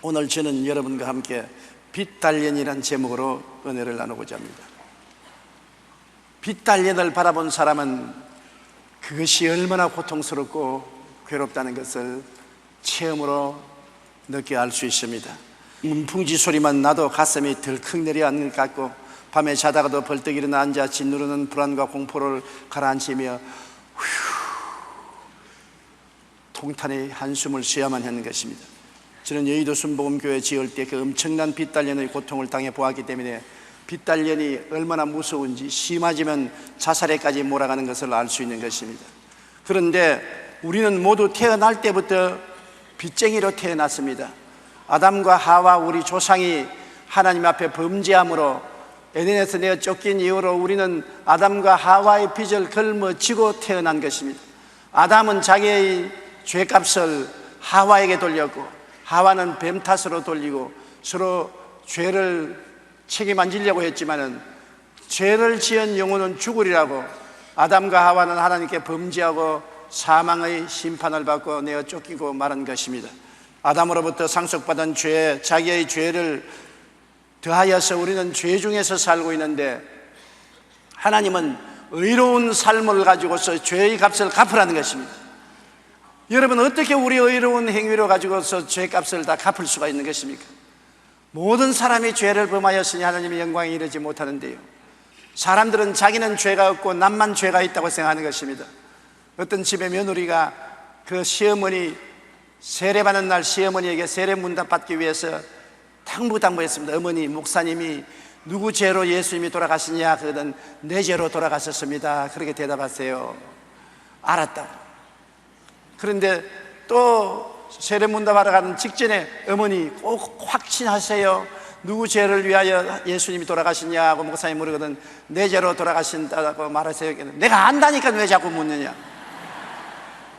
오늘 저는 여러분과 함께 빛달년이란 제목으로 은혜를 나누고자 합니다. 빛달년을 바라본 사람은 그것이 얼마나 고통스럽고 괴롭다는 것을 체험으로 느끼게 할 수 있습니다. 문풍지 소리만 나도 가슴이 덜컥 내려앉는 것 같고, 밤에 자다가도 벌떡 일어나 앉아 짓누르는 불안과 공포를 가라앉히며 통탄의 한숨을 쉬어야만 하는 것입니다. 저는 여의도 순복음교회 지을 때 그 엄청난 빛달년의 고통을 당해 보았기 때문에 빛달년이 얼마나 무서운지, 심해지면 자살에까지 몰아가는 것을 알 수 있는 것입니다. 그런데 우리는 모두 태어날 때부터 빚쟁이로 태어났습니다. 아담과 하와 우리 조상이 하나님 앞에 범죄함으로 에덴에서 내어 쫓긴 이후로 우리는 아담과 하와의 빚을 걸머쥐고 태어난 것입니다. 아담은 자기의 죄값을 하와에게 돌렸고, 하와는 뱀 탓으로 돌리고 서로 죄를 책임 안 지려고 했지만은 죄를 지은 영혼은 죽으리라고 아담과 하와는 하나님께 범죄하고 사망의 심판을 받고 내어 쫓기고 말한 것입니다. 아담으로부터 상속받은 죄, 자기의 죄를 더하여서 우리는 죄 중에서 살고 있는데, 하나님은 의로운 삶을 가지고서 죄의 값을 갚으라는 것입니다. 여러분, 어떻게 우리 의로운 행위로 가지고서 죄값을 다 갚을 수가 있는 것입니까? 모든 사람이 죄를 범하였으니 하나님의 영광에 이르지 못하는데요, 사람들은 자기는 죄가 없고 남만 죄가 있다고 생각하는 것입니다. 어떤 집의 며느리가 그 시어머니 세례받는 날 시어머니에게 세례 문답 받기 위해서 당부했습니다. 어머니, 목사님이 누구 죄로 예수님이 돌아가시냐? 그러던 내 죄로 돌아가셨습니다. 그렇게 대답하세요. 알았다고. 그런데 또 세례 문답하러 가는 직전에 어머니 꼭 확신하세요. 누구 죄를 위하여 예수님이 돌아가시냐고 목사님 물으거든. 내 죄로 돌아가신다고 말하세요. 내가 안다니까 왜 자꾸 묻느냐?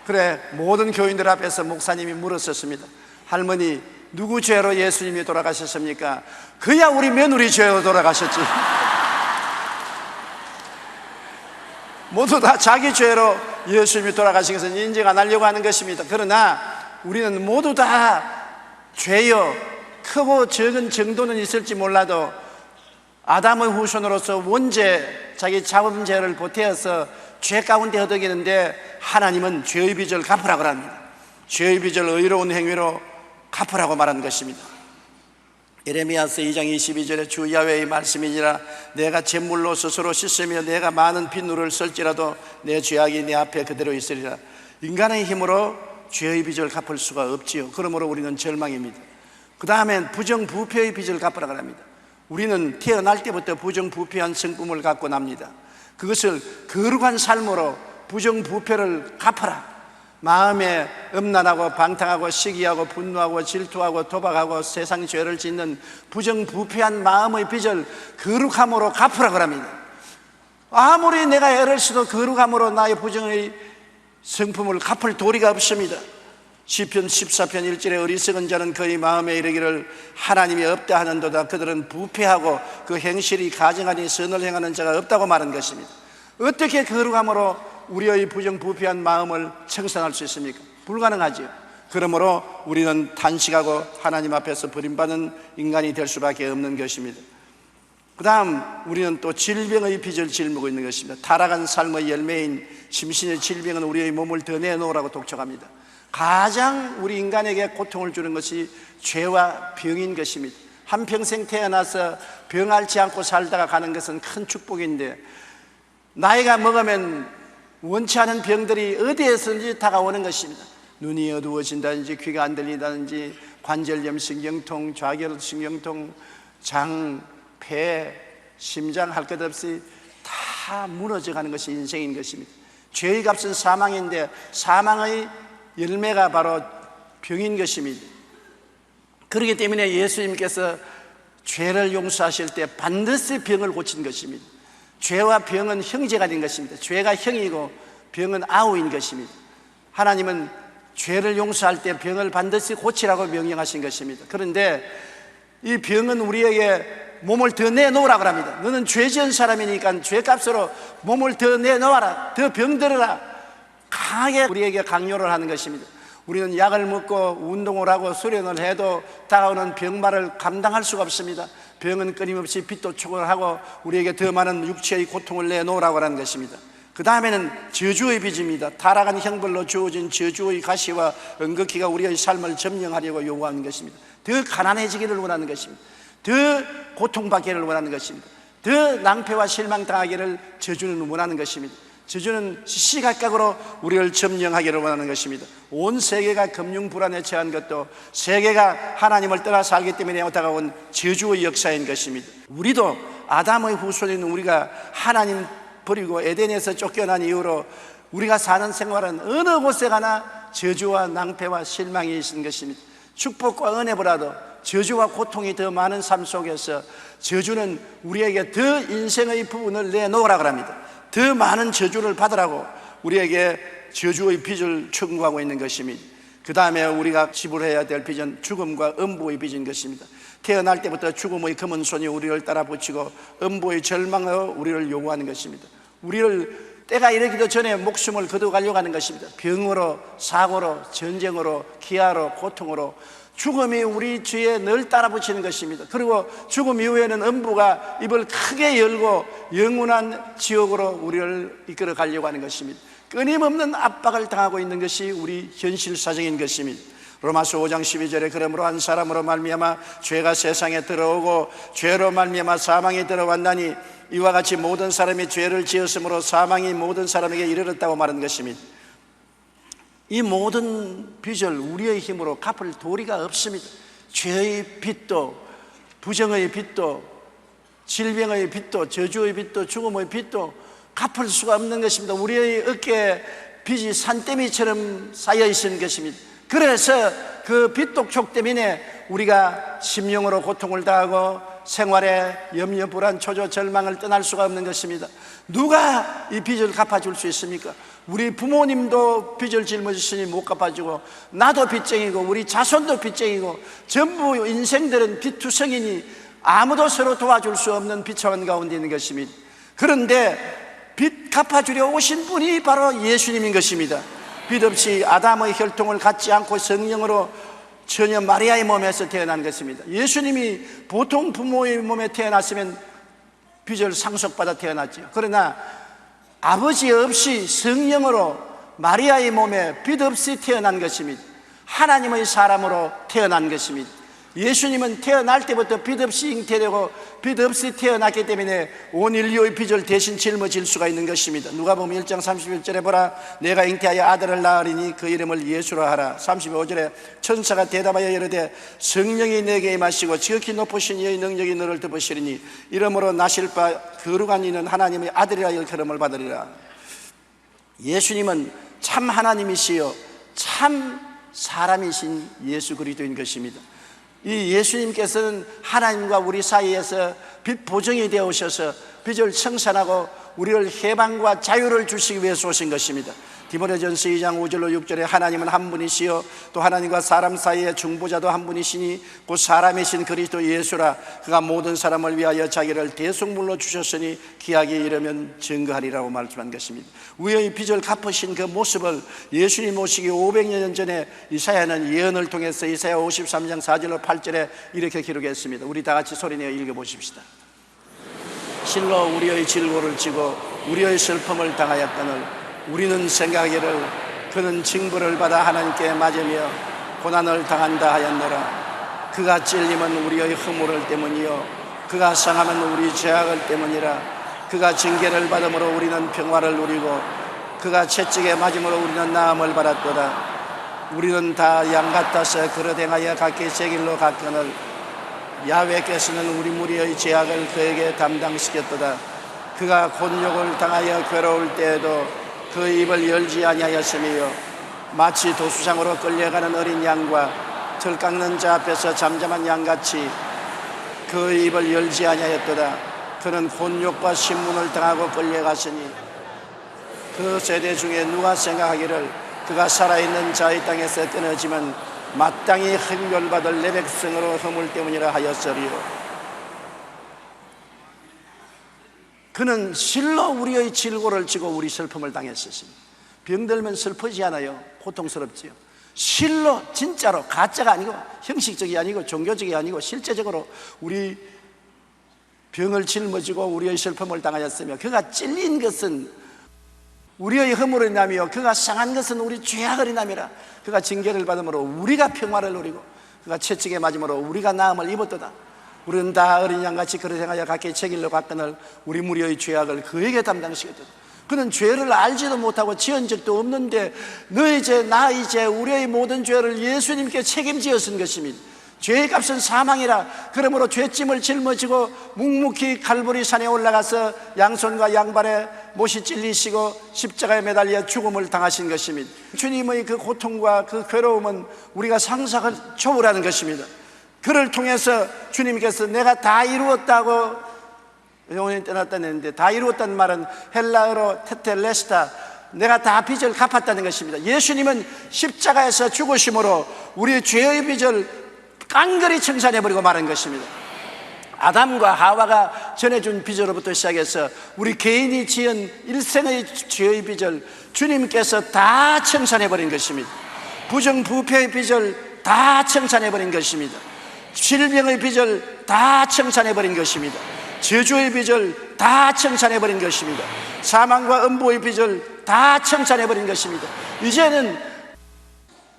그래, 모든 교인들 앞에서 목사님이 물었었습니다. 할머니, 누구 죄로 예수님이 돌아가셨습니까? 그야 우리 며느리 죄로 돌아가셨지. 모두 다 자기 죄로 예수님이 돌아가신 것은 인정 안 하려고 하는 것입니다. 그러나 우리는 모두 다 죄요, 크고 적은 정도는 있을지 몰라도 아담의 후손으로서 원죄, 자기 자범죄를 보태어서 죄 가운데 허덕이는데, 하나님은 죄의 빚을 갚으라고 합니다. 죄의 빚을 의로운 행위로 갚으라고 말한 것입니다. 예레미야서 2장 22절에 주 야훼의 말씀이니라, 내가 잿물로 스스로 씻으며 내가 많은 빗물을 쓸지라도 내 죄악이 내 앞에 그대로 있으리라. 인간의 힘으로 죄의 빚을 갚을 수가 없지요. 그러므로 우리는 절망입니다. 그 다음엔 부정부패의 빚을 갚으라고 합니다. 우리는 태어날 때부터 부정부패한 성품을 갖고 납니다. 그것을 거룩한 삶으로 부정부패를 갚아라. 마음에 음란하고 방탕하고 시기하고 분노하고 질투하고 도박하고 세상 죄를 짓는 부정부패한 마음의 빚을 거룩함으로 갚으라고 합니다. 아무리 내가 애를 써도 거룩함으로 나의 부정의 성품을 갚을 도리가 없습니다. 시편 14편 1절에 어리석은 자는 그의 마음에 이르기를 하나님이 없다 하는도다. 그들은 부패하고 그 행실이 가증하니 선을 행하는 자가 없다고 말한 것입니다. 어떻게 거룩함으로 우리의 부정부패한 마음을 청산할 수 있습니까? 불가능하지요. 그러므로 우리는 탄식하고 하나님 앞에서 버림받은 인간이 될 수밖에 없는 것입니다. 그 다음 우리는 또 질병의 빚을 짊고 있는 것입니다. 타락한 삶의 열매인 심신의 질병은 우리의 몸을 더 내놓으라고 독촉합니다. 가장 우리 인간에게 고통을 주는 것이 죄와 병인 것입니다. 한평생 태어나서 병 앓지 않고 살다가 가는 것은 큰 축복인데, 나이가 먹으면 원치 않은 병들이 어디에서든지 다가오는 것입니다. 눈이 어두워진다든지, 귀가 안 들리다든지, 관절염, 신경통, 좌결 신경통, 장, 폐, 심장 할 것 없이 다 무너져가는 것이 인생인 것입니다. 죄의 값은 사망인데 사망의 열매가 바로 병인 것입니다. 그렇기 때문에 예수님께서 죄를 용서하실 때 반드시 병을 고친 것입니다. 죄와 병은 형제가 된 것입니다. 죄가 형이고 병은 아우인 것입니다. 하나님은 죄를 용서할 때 병을 반드시 고치라고 명령하신 것입니다. 그런데 이 병은 우리에게 몸을 더 내놓으라고 합니다. 너는 죄 지은 사람이니까 죄값으로 몸을 더 내놓아라, 더 병들어라, 강하게 우리에게 강요를 하는 것입니다. 우리는 약을 먹고 운동을 하고 수련을 해도 다가오는 병마를 감당할 수가 없습니다. 병은 끊임없이 빚도 초월하고 우리에게 더 많은 육체의 고통을 내놓으라고 하는 것입니다. 그 다음에는 저주의 빚입니다. 타락한 형벌로 주어진 저주의 가시와 은극기가 우리의 삶을 점령하려고 요구하는 것입니다. 더 가난해지기를 원하는 것입니다. 더 고통받기를 원하는 것입니다. 더 낭패와 실망당하기를 저주는 원하는 것입니다. 저주는 시시각각으로 우리를 점령하기를 원하는 것입니다. 온 세계가 금융 불안에 처한 것도 세계가 하나님을 떠나 살기 때문에 다가온 저주의 역사인 것입니다. 우리도 아담의 후손인 우리가 하나님 버리고 에덴에서 쫓겨난 이후로 우리가 사는 생활은 어느 곳에 가나 저주와 낭패와 실망이 있는 것입니다. 축복과 은혜보다도 저주와 고통이 더 많은 삶 속에서 저주는 우리에게 더 인생의 부분을 내놓으라고 합니다. 더 많은 저주를 받으라고 우리에게 저주의 빚을 청구하고 있는 것입니다. 그 다음에 우리가 지불해야 될 빚은 죽음과 음부의 빚인 것입니다. 태어날 때부터 죽음의 검은 손이 우리를 따라 붙이고 음부의 절망으로 우리를 요구하는 것입니다. 우리를 때가 이르기도 전에 목숨을 거둬가려고 하는 것입니다. 병으로, 사고로, 전쟁으로, 기아로, 고통으로 죽음이 우리 뒤에 늘 따라 붙이는 것입니다. 그리고 죽음 이후에는 음부가 입을 크게 열고 영원한 지옥으로 우리를 이끌어 가려고 하는 것입니다. 끊임없는 압박을 당하고 있는 것이 우리 현실 사정인 것입니다. 로마서 5장 12절에 그러므로 한 사람으로 말미암아 죄가 세상에 들어오고 죄로 말미암아 사망이 들어왔나니 이와 같이 모든 사람이 죄를 지었으므로 사망이 모든 사람에게 이르렀다고 말하는 것입니다. 이 모든 빚을 우리의 힘으로 갚을 도리가 없습니다. 죄의 빚도, 부정의 빚도, 질병의 빚도, 저주의 빚도, 죽음의 빚도 갚을 수가 없는 것입니다. 우리의 어깨에 빚이 산더미처럼 쌓여 있는 것입니다. 그래서 그 빚독촉 때문에 우리가 심령으로 고통을 당하고 생활에 염려, 불안, 초조, 절망을 떠날 수가 없는 것입니다. 누가 이 빚을 갚아줄 수 있습니까? 우리 부모님도 빚을 짊어지시니 못 갚아주고, 나도 빚쟁이고 우리 자손도 빚쟁이고, 전부 인생들은 빚투성이니 아무도 서로 도와줄 수 없는 비참한 가운데 있는 것입니다. 그런데 빚 갚아주려 오신 분이 바로 예수님인 것입니다. 빚 없이 아담의 혈통을 갖지 않고 성령으로 처녀 마리아의 몸에서 태어난 것입니다. 예수님이 보통 부모의 몸에 태어났으면 빚을 상속받아 태어났죠. 그러나 아버지 없이 성령으로 마리아의 몸에 빚 없이 태어난 것입니다. 하나님의 사람으로 태어난 것입니다. 예수님은 태어날 때부터 빚 없이 잉태되고 빚 없이 태어났기 때문에 온 인류의 빚을 대신 짊어질 수가 있는 것입니다. 누가복음 1장 31절에 보라, 내가 잉태하여 아들을 낳으리니 그 이름을 예수라 하라. 35절에 천사가 대답하여 이르되 성령이 내게 임하시고 지극히 높으신 이의 능력이 너를 덮으시리니 이러므로 나실 바 거룩한 이는 하나님의 아들이라 일컬음을 받으리라. 예수님은 참 하나님이시요 참 사람이신 예수 그리스도인 것입니다. 이 예수님께서는 하나님과 우리 사이에서 빚 보정이 되어 오셔서 빚을 청산하고 우리를 해방과 자유를 주시기 위해서 오신 것입니다. 디모데전서 2장 5절로 6절에 하나님은 한 분이시요 또 하나님과 사람 사이의 중보자도 한 분이시니 곧 사람이신 그리스도 예수라. 그가 모든 사람을 위하여 자기를 대속물로 주셨으니 기약이 이르면 증거하리라고 말씀한 것입니다. 우리의 빚을 갚으신 그 모습을 예수님 오시기 500년 전에 이사야는 예언을 통해서 이사야 53장 4절로 8절에 이렇게 기록했습니다. 우리 다 같이 소리내어 읽어보십시다. 실로 우리의 질고를 지고 우리의 슬픔을 당하였거늘 우리는 생각하기를 그는 징벌을 받아 하나님께 맞으며 고난을 당한다 하였노라. 그가 찔림은 우리의 허물을 때문이요 그가 상함은 우리 죄악을 때문이라. 그가 징계를 받음으로 우리는 평화를 누리고 그가 채찍에 맞음으로 우리는 나음을 받았도다. 우리는 다 양 같아서 그릇 행하여 각기 제 길로 갔거늘 야훼께서는 우리 무리의 죄악을 그에게 담당시켰도다. 그가 곤욕을 당하여 괴로울 때에도 그 입을 열지 아니하였으며 마치 도수장으로 끌려가는 어린 양과 털 깎는 자 앞에서 잠잠한 양같이 그 입을 열지 아니하였도다. 그는 곤욕과 신문을 당하고 끌려갔으니 그 세대 중에 누가 생각하기를 그가 살아있는 자의 땅에서 끊어지면 마땅히 흥멸받을 내 백성으로 허물 때문이라 하였으리요. 그는 실로 우리의 질고를 지고 우리 슬픔을 당했었습니다. 병들면 슬프지 않아요? 고통스럽지요. 실로 진짜로 가짜가 아니고 형식적이 아니고 종교적이 아니고 실제적으로 우리 병을 짊어지고 우리의 슬픔을 당하였으며 그가 찔린 것은 우리의 허물을 인하며 그가 상한 것은 우리 죄악을 인함이라. 그가 징계를 받음으로 우리가 평화를 누리고 그가 채찍에 맞음으로 우리가 나음을 입었도다. 우리는 다 어린 양같이 그릇 행하여 각기 책일로 갔거늘 우리 무리의 죄악을 그에게 담당시켰도다. 그는 죄를 알지도 못하고 지은 적도 없는데 너희 죄, 나의 죄, 우리의 모든 죄를 예수님께 책임지었은 것입니다. 죄의 값은 사망이라. 그러므로 죄짐을 짊어지고 묵묵히 갈보리 산에 올라가서 양손과 양발에 못이 찔리시고 십자가에 매달려 죽음을 당하신 것입니다. 주님의 그 고통과 그 괴로움은 우리가 상상을 초월하는 것입니다. 그를 통해서 주님께서 내가 다 이루었다고 영원히 떠났다는 했는데, 다 이루었다는 말은 헬라어로 테텔레스타, 내가 다 빚을 갚았다는 것입니다. 예수님은 십자가에서 죽으심으로 우리의 죄의 빚을 깡그리 청산해버리고 말한 것입니다. 아담과 하와가 전해준 빚으로부터 시작해서 우리 개인이 지은 일생의 죄의 빚을 주님께서 다 청산해버린 것입니다. 부정부패의 빚을 다 청산해버린 것입니다. 질병의 빚을 다 청산해버린 것입니다. 저주의 빚을 다 청산해버린 것입니다. 사망과 음보의 빚을 다 청산해버린 것입니다. 이제는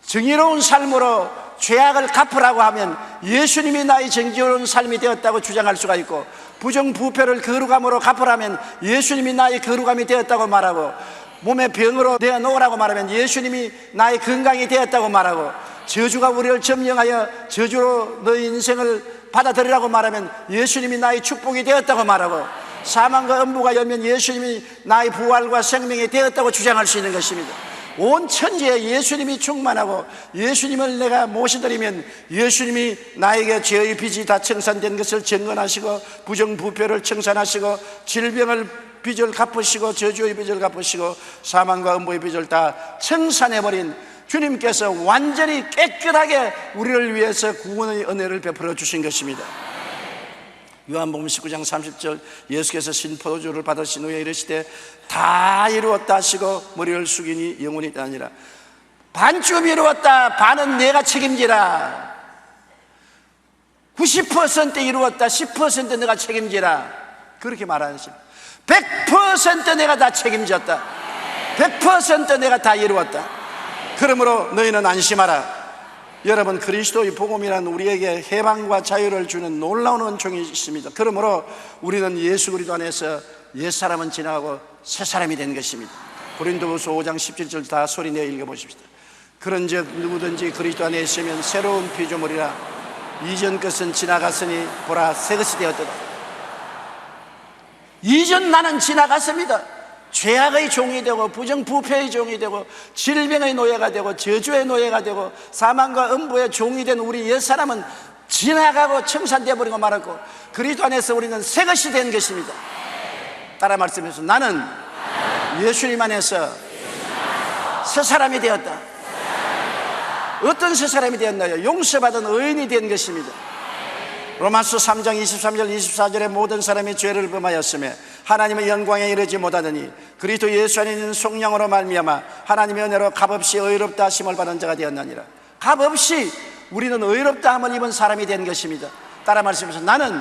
정의로운 삶으로 죄악을 갚으라고 하면 예수님이 나의 정의로운 삶이 되었다고 주장할 수가 있고, 부정부패를 거룩함으로 갚으라면 예수님이 나의 거룩함이 되었다고 말하고, 몸의 병으로 내어 놓으라고 말하면 예수님이 나의 건강이 되었다고 말하고, 저주가 우리를 점령하여 저주로 너의 인생을 받아들이라고 말하면 예수님이 나의 축복이 되었다고 말하고, 사망과 음부가 열면 예수님이 나의 부활과 생명이 되었다고 주장할 수 있는 것입니다. 온 천지에 예수님이 충만하고 예수님을 내가 모시드리면 예수님이 나에게 죄의 빚이 다 청산된 것을 증언하시고, 부정부패를 청산하시고, 질병을 빚을 갚으시고, 저주의 빚을 갚으시고, 사망과 음부의 빚을 다 청산해버린 주님께서 완전히 깨끗하게 우리를 위해서 구원의 은혜를 베풀어 주신 것입니다. 요한복음 19장 30절, 예수께서 신포도주를 받으신 후에 이르시되 다 이루었다 하시고 머리를 숙이니 영원히 아니라. 반쯤 이루었다, 반은 내가 책임지라. 90% 이루었다, 10% 내가 책임지라. 그렇게 말하는 것입니다. 100% 내가 다 책임졌다, 100% 내가 다 이루었다. 그러므로 너희는 안심하라. 여러분, 그리스도의 복음이란 우리에게 해방과 자유를 주는 놀라운 은총이 있습니다. 그러므로 우리는 예수 그리스도 안에서 옛사람은 지나가고 새사람이 된 것입니다. 고린도후서 5장 17절 다 소리내어 읽어보십시다. 그런즉 누구든지 그리스도 안에 있으면 새로운 피조물이라. 이전 것은 지나갔으니 보라 새 것이 되었도다. 이전 나는 지나갔습니다. 죄악의 종이 되고, 부정부패의 종이 되고, 질병의 노예가 되고, 저주의 노예가 되고, 사망과 음부의 종이 된 우리 옛사람은 지나가고 청산되어 버리고 말았고, 그리스도 안에서 우리는 새 것이 된 것입니다. 따라 말씀해서 나는 예수님 안에서 새 사람이 되었다. 어떤 새 사람이 되었나요? 용서받은 의인이 된 것입니다. 로마서 3장 23절 24절에 모든 사람이 죄를 범하였으며 하나님의 영광에 이르지 못하더니 그리스도 예수 안에 있는 속량으로 말미암아 하나님의 은혜로 값없이 의롭다 하심을 받은 자가 되었느니라. 값없이 우리는 의롭다 함을 입은 사람이 된 것입니다. 따라 말씀해서 나는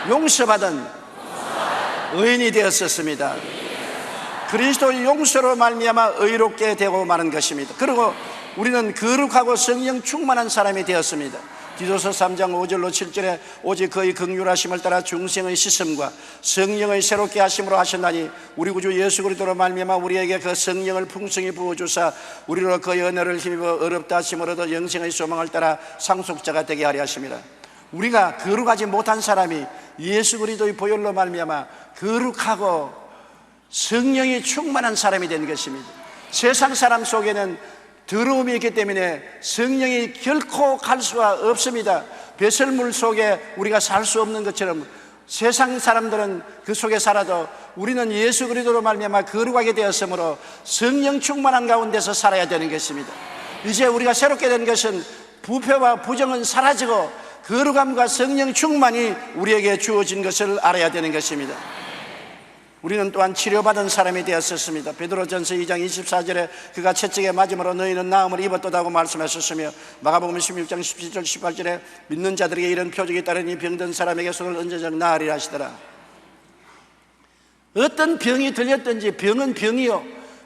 용서받은 의인이 되었었습니다. 그리스도의 용서로 말미암아 의롭게 되고 마는 것입니다. 그리고 우리는 거룩하고 성령 충만한 사람이 되었습니다. 디도서 3장 5절로 7절에 오직 그의 긍휼하심을 따라 중생의 씻음과 성령의 새롭게 하심으로 하셨나니 우리 구주 예수 그리스도로 말미암아 우리에게 그 성령을 풍성히 부어주사 우리로 그의 은혜를 힘입어 의롭다 하심으로도 영생의 소망을 따라 상속자가 되게 하려 하심이라. 우리가 거룩하지 못한 사람이 예수 그리스도의 보혈로 말미암아 거룩하고 성령이 충만한 사람이 된 것입니다. 세상 사람 속에는 더러움이 있기 때문에 성령이 결코 갈 수가 없습니다. 배설물 속에 우리가 살 수 없는 것처럼 세상 사람들은 그 속에 살아도 우리는 예수 그리스도로 말미암아 거룩하게 되었으므로 성령 충만한 가운데서 살아야 되는 것입니다. 이제 우리가 새롭게 된 것은 부패와 부정은 사라지고 거룩함과 성령 충만이 우리에게 주어진 것을 알아야 되는 것입니다. 우리는 또한 치료받은 사람이 되었었습니다. 베드로전서 2장 24절에 그가 채찍에 맞음으로 너희는 나음을 입었도다고 말씀하셨으며, 마가복음 16장 17절 18절에 믿는 자들에게 이런 표적이 따르니 병든 사람에게 손을 얹어서 나으리라 하시더라. 어떤 병이 들렸든지 병은 병이요,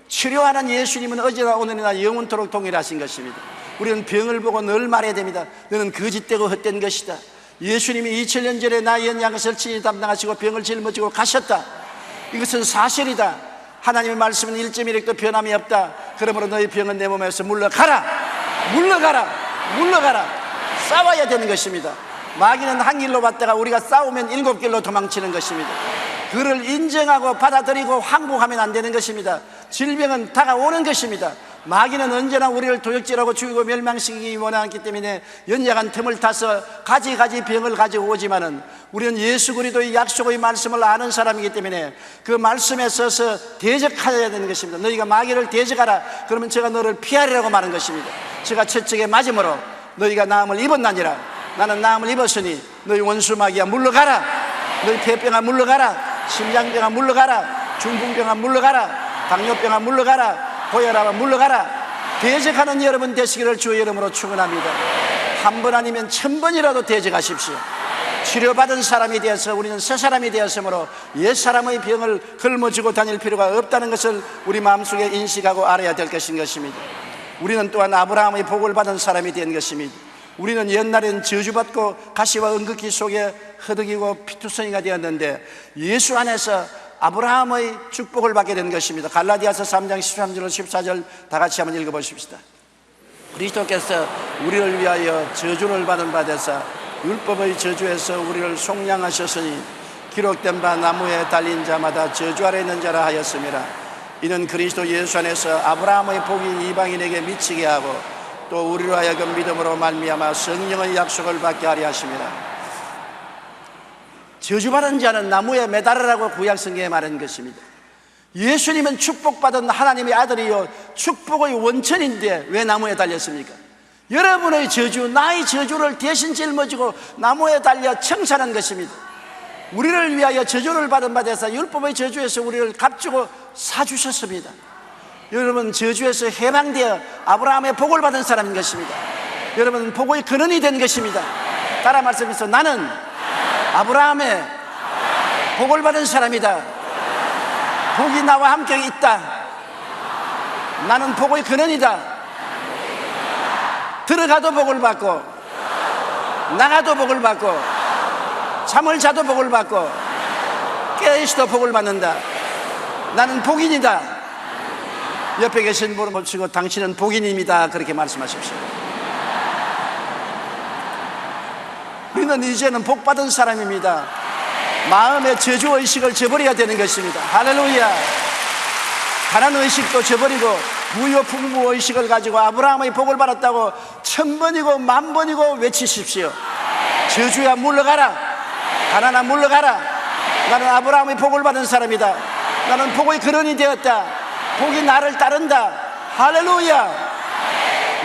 치료하는 예수님은 어제나 오늘이나 영원토록 동일하신 것입니다. 우리는 병을 보고 늘 말해야 됩니다. 너는 거짓되고 헛된 것이다. 예수님이 2000년 전에 나의 연약을 친히 담당하시고 병을 짊어지고 가셨다. 이것은 사실이다. 하나님의 말씀은 1.1획도 변함이 없다. 그러므로 너희 병은 내 몸에서 물러가라. 물러가라. 물러가라. 싸워야 되는 것입니다. 마귀는 한 길로 왔다가 우리가 싸우면 7길로 도망치는 것입니다. 그를 인정하고 받아들이고 항복하면 안 되는 것입니다. 질병은 다가오는 것입니다. 마귀는 언제나 우리를 도적질하고 죽이고 멸망시키기 원하기 때문에 연약한 틈을 타서 가지 병을 가지고 오지만은, 우리는 예수 그리스도의 약속의 말씀을 아는 사람이기 때문에 그 말씀에 서서 대적해야 되는 것입니다. 너희가 마귀를 대적하라. 그러면 제가 너를 피하리라고 말한 것입니다. 제가 채찍에 맞음으로 너희가 나음을 입었나니라. 나는 나음을 입었으니 너희 원수 마귀야 물러가라. 너희 폐병아 물러가라. 심장병아 물러가라. 중풍병아 물러가라. 당뇨병아 물러가라. 고혈압아 물러가라. 대적하는 여러분 되시기를 주의 이름으로 축원합니다. 한 번 아니면 1000번이라도 대적하십시오. 치료받은 사람이 되어서 우리는 새 사람이 되었으므로 옛 사람의 병을 걸머쥐고 다닐 필요가 없다는 것을 우리 마음속에 인식하고 알아야 될 것인 것입니다. 우리는 또한 아브라함의 복을 받은 사람이 된 것입니다. 우리는 옛날엔 저주받고 가시와 은극기 속에 허덕이고 피투성이가 되었는데, 예수 안에서 아브라함의 축복을 받게 된 것입니다. 갈라디아서 3장 13절 14절 다 같이 한번 읽어보십시다. 그리스도께서 우리를 위하여 저주를 받은 바 되사 율법의 저주에서 우리를 속량하셨으니 기록된 바 나무에 달린 자마다 저주 아래 있는 자라 하였음이라. 이는 그리스도 예수 안에서 아브라함의 복이 이방인에게 미치게 하고 또 우리로 하여금 믿음으로 말미암아 성령의 약속을 받게 하려 하심이라. 저주받은 자는 나무에 매달으라고 구약성경에 말한 것입니다. 예수님은 축복받은 하나님의 아들이요 축복의 원천인데 왜 나무에 달렸습니까? 여러분의 저주, 나의 저주를 대신 짊어지고 나무에 달려 청산한 것입니다. 우리를 위하여 저주를 받은 바 되사 율법의 저주에서 우리를 값주고 사주셨습니다. 여러분, 저주에서 해방되어 아브라함의 복을 받은 사람인 것입니다. 여러분, 복의 근원이 된 것입니다. 따라 말씀해서 나는 아브라함의 복을 받은 사람이다. 복이 나와 함께 있다. 나는 복의 근원이다. 들어가도 복을 받고 나가도 복을 받고 잠을 자도 복을 받고 깨어있어도 복을 받는다. 나는 복인이다. 옆에 계신 분을 보시고 당신은 복인입니다. 그렇게 말씀하십시오. 우리는 이제는 복받은 사람입니다. 마음의 저주의식을 저버려야 되는 것입니다. 할렐루야. 가난의식도 저버리고 무효풍부의식을 가지고 아브라함의 복을 받았다고 1000번이고 10,000번이고 외치십시오. 저주야 물러가라. 가난아 물러가라. 나는 아브라함의 복을 받은 사람이다. 나는 복의 근원이 되었다. 복이 나를 따른다. 할렐루야.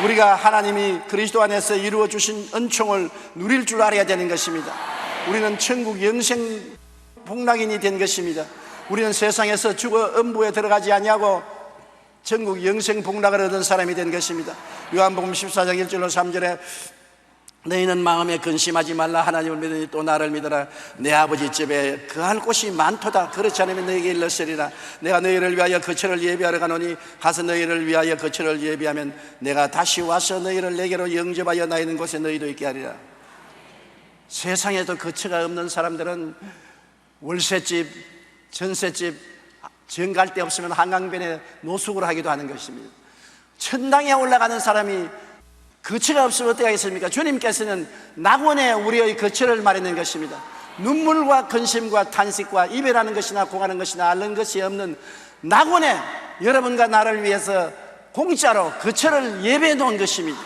우리가 하나님이 그리스도 안에서 이루어 주신 은총을 누릴 줄 알아야 되는 것입니다. 우리는 천국 영생 복락인이 된 것입니다. 우리는 세상에서 죽어 음부에 들어가지 아니하고 천국 영생 복락을 얻은 사람이 된 것입니다. 요한복음 14장 1절로 3절에 너희는 마음에 근심하지 말라. 하나님을 믿으니 또 나를 믿어라. 내 아버지 집에 거할 곳이 많도다. 그렇지 않으면 너희에게 일렀으리라. 내가 너희를 위하여 거처를 예비하러 가노니 가서 너희를 위하여 거처를 예비하면 내가 다시 와서 너희를 내게로 영접하여 나 있는 곳에 너희도 있게 하리라. 세상에도 거처가 없는 사람들은 월세집, 전세집, 정 갈 데 없으면 한강변에 노숙을 하기도 하는 것입니다. 천당에 올라가는 사람이 거처가 없으면 어떻게 하겠습니까? 주님께서는 낙원에 우리의 거처를 마련한 것입니다. 눈물과 근심과 탄식과 이별하는 것이나 공하는 것이나 앓는 것이 없는 낙원에 여러분과 나를 위해서 공짜로 거처를 예배해 놓은 것입니다.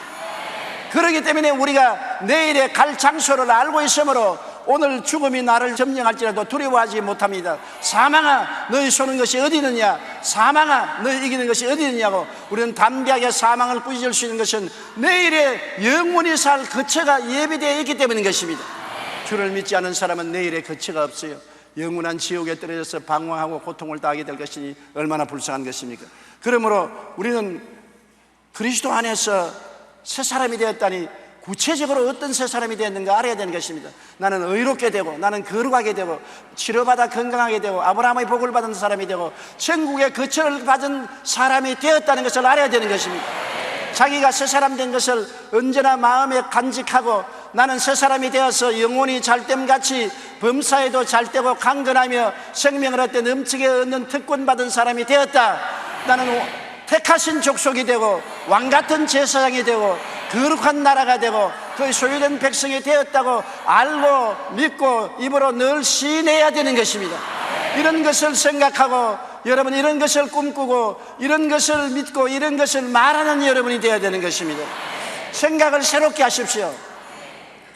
그렇기 때문에 우리가 내일에 갈 장소를 알고 있으므로 오늘 죽음이 나를 점령할지라도 두려워하지 못합니다. 사망아 너희 쏘는 것이 어디 있느냐, 사망아 너희 이기는 것이 어디 있느냐고. 우리는 담대하게 사망을 꾸짖을 수 있는 것은 내일에 영원히 살 거처가 예비되어 있기 때문인 것입니다. 주를 믿지 않은 사람은 내일에 거처가 없어요. 영원한 지옥에 떨어져서 방황하고 고통을 당하게 될 것이니 얼마나 불쌍한 것입니까? 그러므로 우리는 그리스도 안에서 새 사람이 되었다니 구체적으로 어떤 새 사람이 되었는가 알아야 되는 것입니다. 나는 의롭게 되고, 나는 거룩하게 되고, 치료받아 건강하게 되고, 아브라함의 복을 받은 사람이 되고, 천국의 거처를 받은 사람이 되었다는 것을 알아야 되는 것입니다. 자기가 새 사람 된 것을 언제나 마음에 간직하고, 나는 새 사람이 되어서 영혼이 잘됨같이 범사에도 잘되고 강건하며 생명을 얻되 넘치게 얻는 특권 받은 사람이 되었다. 나는 택하신 족속이 되고 왕같은 제사장이 되고 거룩한 나라가 되고 그의 소유된 백성이 되었다고 알고 믿고 입으로 늘 시인해야 되는 것입니다. 이런 것을 생각하고 여러분 이런 것을 꿈꾸고 이런 것을 믿고 이런 것을 말하는 여러분이 되어야 되는 것입니다. 생각을 새롭게 하십시오.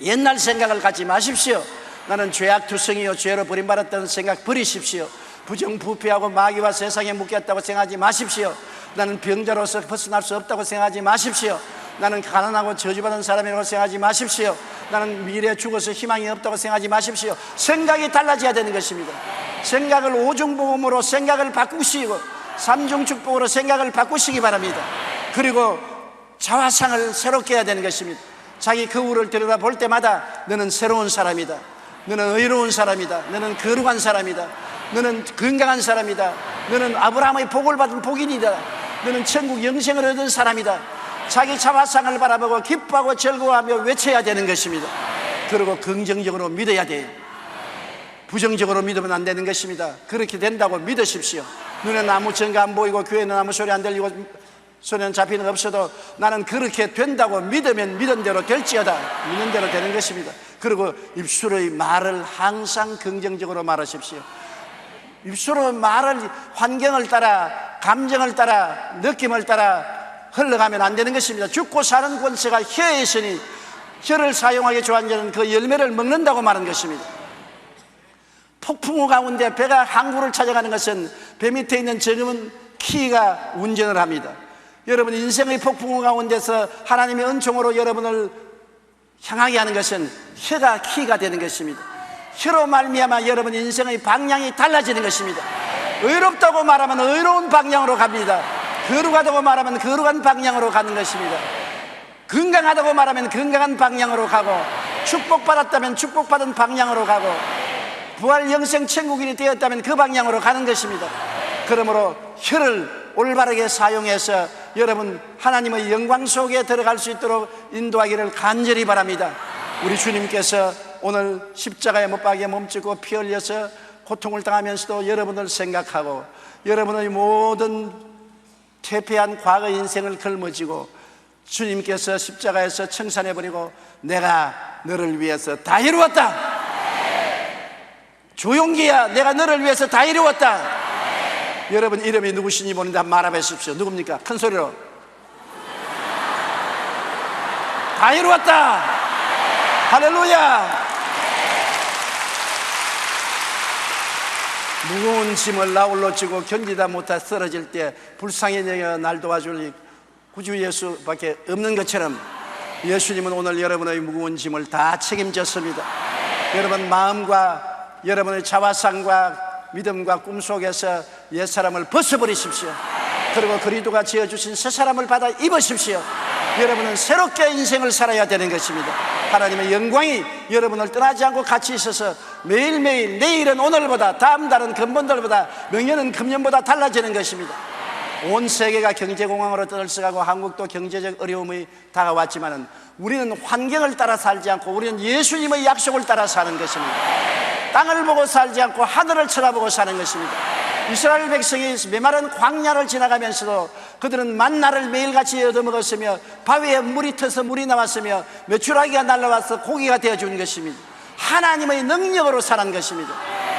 옛날 생각을 갖지 마십시오. 나는 죄악투성이요 죄로 버림받았다는 생각 버리십시오. 부정부패하고 마귀와 세상에 묶였다고 생각하지 마십시오. 나는 병자로서 벗어날 수 없다고 생각하지 마십시오. 나는 가난하고 저주받은 사람이라고 생각하지 마십시오. 나는 미래에 죽어서 희망이 없다고 생각하지 마십시오. 생각이 달라져야 되는 것입니다. 생각을 오중복음으로 생각을 바꾸시고 삼중축복으로 생각을 바꾸시기 바랍니다. 그리고 자화상을 새롭게 해야 되는 것입니다. 자기 거울을 들여다볼 때마다 너는 새로운 사람이다. 너는 의로운 사람이다. 너는 거룩한 사람이다. 너는 건강한 사람이다. 너는 아브라함의 복을 받은 복인이다. 너는 천국 영생을 얻은 사람이다. 자기 자화상을 바라보고 기뻐하고 즐거워하며 외쳐야 되는 것입니다. 그리고 긍정적으로 믿어야 돼요. 부정적으로 믿으면 안 되는 것입니다. 그렇게 된다고 믿으십시오. 눈에는 아무 증거 안 보이고 귀에는 아무 소리 안 들리고 손에는 잡히는 거 없어도 나는 그렇게 된다고 믿으면 믿은 대로 될지어다. 믿는 대로 되는 것입니다. 그리고 입술의 말을 항상 긍정적으로 말하십시오. 입술의 말을 환경을 따라 감정을 따라 느낌을 따라 흘러가면 안 되는 것입니다. 죽고 사는 권세가 혀에 있으니 혀를 사용하기 좋아하는 자는 그 열매를 먹는다고 말한 것입니다. 폭풍우 가운데 배가 항구를 찾아가는 것은 배 밑에 있는 저금은 키가 운전을 합니다. 여러분 인생의 폭풍우 가운데서 하나님의 은총으로 여러분을 향하게 하는 것은 혀가 키가 되는 것입니다. 혀로 말미암아 여러분 인생의 방향이 달라지는 것입니다. 의롭다고 말하면 의로운 방향으로 갑니다. 거룩하다고 말하면 거룩한 방향으로 가는 것입니다. 건강하다고 말하면 건강한 방향으로 가고 축복받았다면 축복받은 방향으로 가고 부활 영생 천국인이 되었다면 그 방향으로 가는 것입니다. 그러므로 혀를 올바르게 사용해서 여러분 하나님의 영광 속에 들어갈 수 있도록 인도하기를 간절히 바랍니다. 우리 주님께서 오늘 십자가에 못 박에 몸짓고 피 흘려서 고통을 당하면서도 여러분을 생각하고 여러분의 모든 퇴폐한 과거 인생을 걸머쥐고 주님께서 십자가에서 청산해버리고 내가 너를 위해서 다 이루었다. 조용기야 내가 너를 위해서 다 이루었다. 여러분 이름이 누구시니 보는데 한번 말해보십시오. 누굽니까? 큰 소리로 다 이루었다. 할렐루야. 무거운 짐을 나홀로 지고 견디다 못해 쓰러질 때 불쌍히 여겨 날 도와줄 구주 예수밖에 없는 것처럼 예수님은 오늘 여러분의 무거운 짐을 다 책임졌습니다. 여러분 마음과 여러분의 자화상과 믿음과 꿈 속에서 옛사람을 벗어버리십시오. 그리고 그리스도가 지어주신 새 사람을 받아 입으십시오. 여러분은 새롭게 인생을 살아야 되는 것입니다. 하나님의 영광이 여러분을 떠나지 않고 같이 있어서 매일매일 내일은 오늘보다 다음 달은 금번들보다 명년은 금년보다 달라지는 것입니다. 온 세계가 경제공황으로 떠들썩하고 한국도 경제적 어려움이 다가왔지만 우리는 환경을 따라 살지 않고 우리는 예수님의 약속을 따라 사는 것입니다. 땅을 보고 살지 않고 하늘을 쳐다보고 사는 것입니다. 이스라엘 백성이 메마른 광야를 지나가면서도 그들은 만나를 매일같이 얻어먹었으며 바위에 물이 터서 물이 나왔으며 메추라기가 날라와서 고기가 되어준 것입니다. 하나님의 능력으로 사는 것입니다.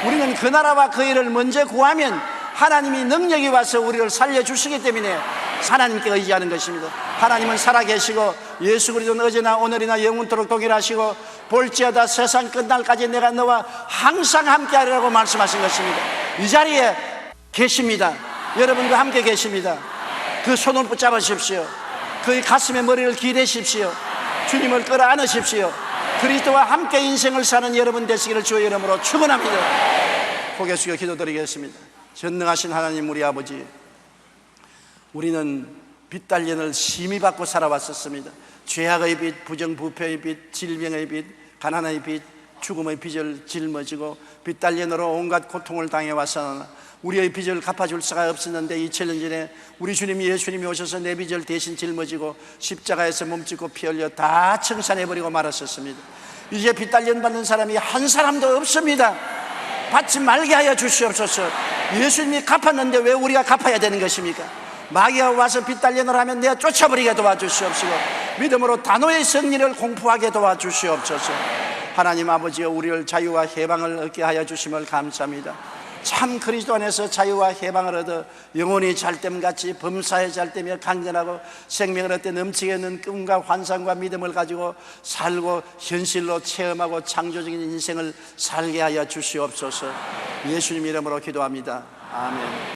우리는 그 나라와 그 일을 먼저 구하면 하나님이 능력이 와서 우리를 살려주시기 때문에 하나님께 의지하는 것입니다. 하나님은 살아계시고 예수 그리스도는 어제나 오늘이나 영원토록 동일하시고 볼지어다 세상 끝날까지 내가 너와 항상 함께하리라고 말씀하신 것입니다. 이 자리에 계십니다. 여러분과 함께 계십니다. 그 손을 붙잡으십시오. 그의 가슴에 머리를 기대십시오. 주님을 끌어안으십시오. 그리스도와 함께 인생을 사는 여러분 되시기를 주의 이름으로 축원합니다. 고개 숙여 기도드리겠습니다. 전능하신 하나님 우리 아버지, 우리는 빚달년을 심히 받고 살아왔었습니다. 죄악의 빚, 부정부패의 빚, 질병의 빚, 가난의 빚, 죽음의 빚을 짊어지고 빚달년으로 온갖 고통을 당해왔으나 우리의 빚을 갚아줄 수가 없었는데 2000년 전에 우리 주님이 예수님이 오셔서 내 빚을 대신 짊어지고 십자가에서 몸짓고 피 흘려 다 청산해버리고 말았었습니다. 이제 빚달년 받는 사람이 한 사람도 없습니다. 받지 말게 하여 주시옵소서. 예수님이 갚았는데 왜 우리가 갚아야 되는 것입니까? 마귀가 와서 빚달년을 하면 내가 쫓아버리게 도와주시옵시고 믿음으로 단호의 승리를 공포하게 도와주시옵소서. 하나님 아버지여, 우리를 자유와 해방을 얻게 하여 주심을 감사합니다. 참 그리스도 안에서 자유와 해방을 얻어 영혼이 잘됨같이 범사에 잘되며 강건하고 생명을 얻되 넘치게 있는 꿈과 환상과 믿음을 가지고 살고 현실로 체험하고 창조적인 인생을 살게 하여 주시옵소서. 예수님 이름으로 기도합니다. 아멘.